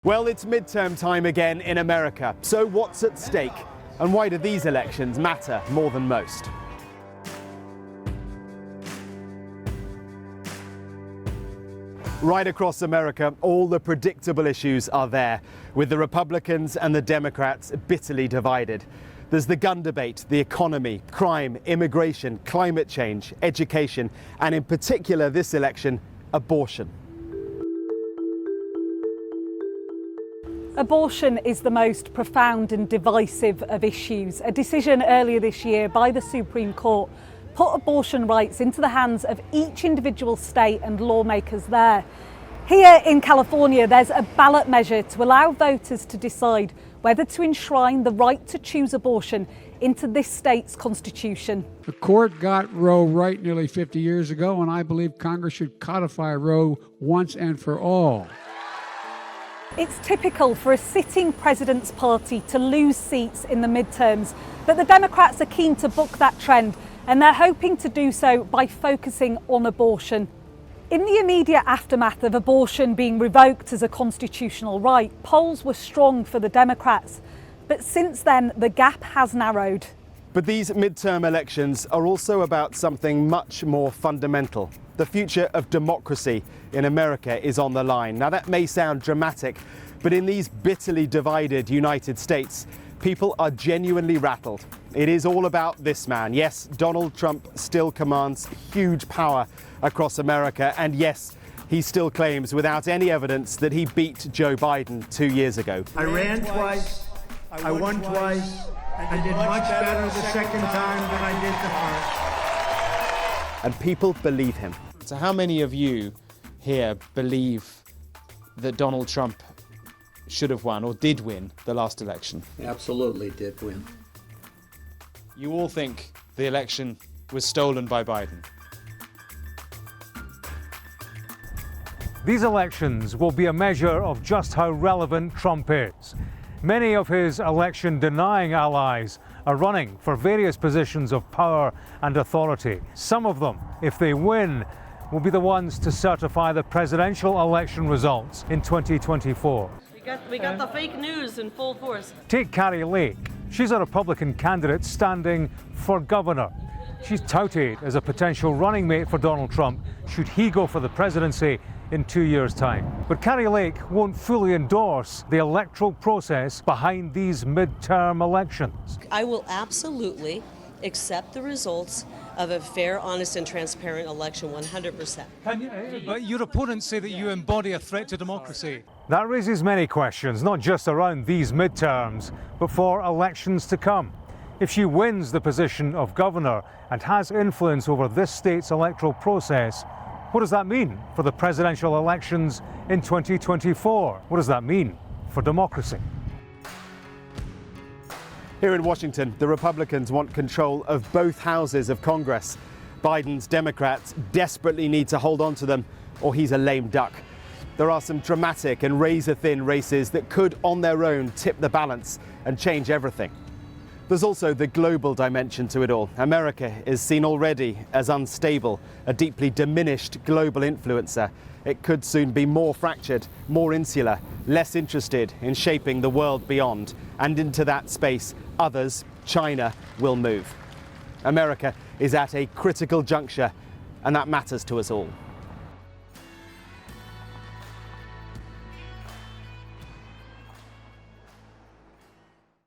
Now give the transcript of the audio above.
Well, it's midterm time again in America. So what's at stake? And why do these elections matter more than most? Right across America, all the predictable issues are there, with the Republicans and the Democrats bitterly divided. There's the gun debate, the economy, crime, immigration, climate change, education, and in particular this election, abortion. Abortion is the most profound and divisive of issues. A decision earlier this year by the Supreme Court put abortion rights into the hands of each individual state and lawmakers there. Here in California, there's a ballot measure to allow voters to decide whether to enshrine the right to choose abortion into this state's constitution. The court got Roe right nearly 50 years ago, and I believe Congress should codify Roe once and for all. It's typical for a sitting president's party to lose seats in the midterms, but the Democrats are keen to buck that trend, and they're hoping to do so by focusing on abortion. In the immediate aftermath of abortion being revoked as a constitutional right, polls were strong for the Democrats, but since then the gap has narrowed. But these midterm elections are also about something much more fundamental. The future of democracy in America is on the line. Now that may sound dramatic, but in these bitterly divided United States, people are genuinely rattled. It is all about this man. Yes, Donald Trump still commands huge power across America, and yes, he still claims without any evidence that he beat Joe Biden 2 years ago. I ran twice, I won twice, I did much better the second time than I did the first. And people believe him. So how many of you here believe that Donald Trump should have won or did win the last election? Absolutely did win. You all think the election was stolen by Biden? These elections will be a measure of just how relevant Trump is. Many of his election-denying allies are running for various positions of power and authority. Some of them, if they win, will be the ones to certify the presidential election results in 2024. We got the fake news in full force. Take Kari Lake. She's a Republican candidate standing for governor. She's touted as a potential running mate for Donald Trump should he go for the presidency in 2 years' time. But Kari Lake won't fully endorse the electoral process behind these midterm elections. I will absolutely accept the results of a fair, honest, and transparent election 100%. But your opponents say that you embody a threat to democracy. That raises many questions, not just around these midterms, but for elections to come. If she wins the position of governor and has influence over this state's electoral process, what does that mean for the presidential elections in 2024? What does that mean for democracy? Here in Washington, the Republicans want control of both houses of Congress. Biden's Democrats desperately need to hold on to them, or he's a lame duck. There are some dramatic and razor-thin races that could, on their own, tip the balance and change everything. There's also the global dimension to it all. America is seen already as unstable, a deeply diminished global influencer. It could soon be more fractured, more insular, less interested in shaping the world beyond. And into that space, others, China, will move. America is at a critical juncture, and that matters to us all.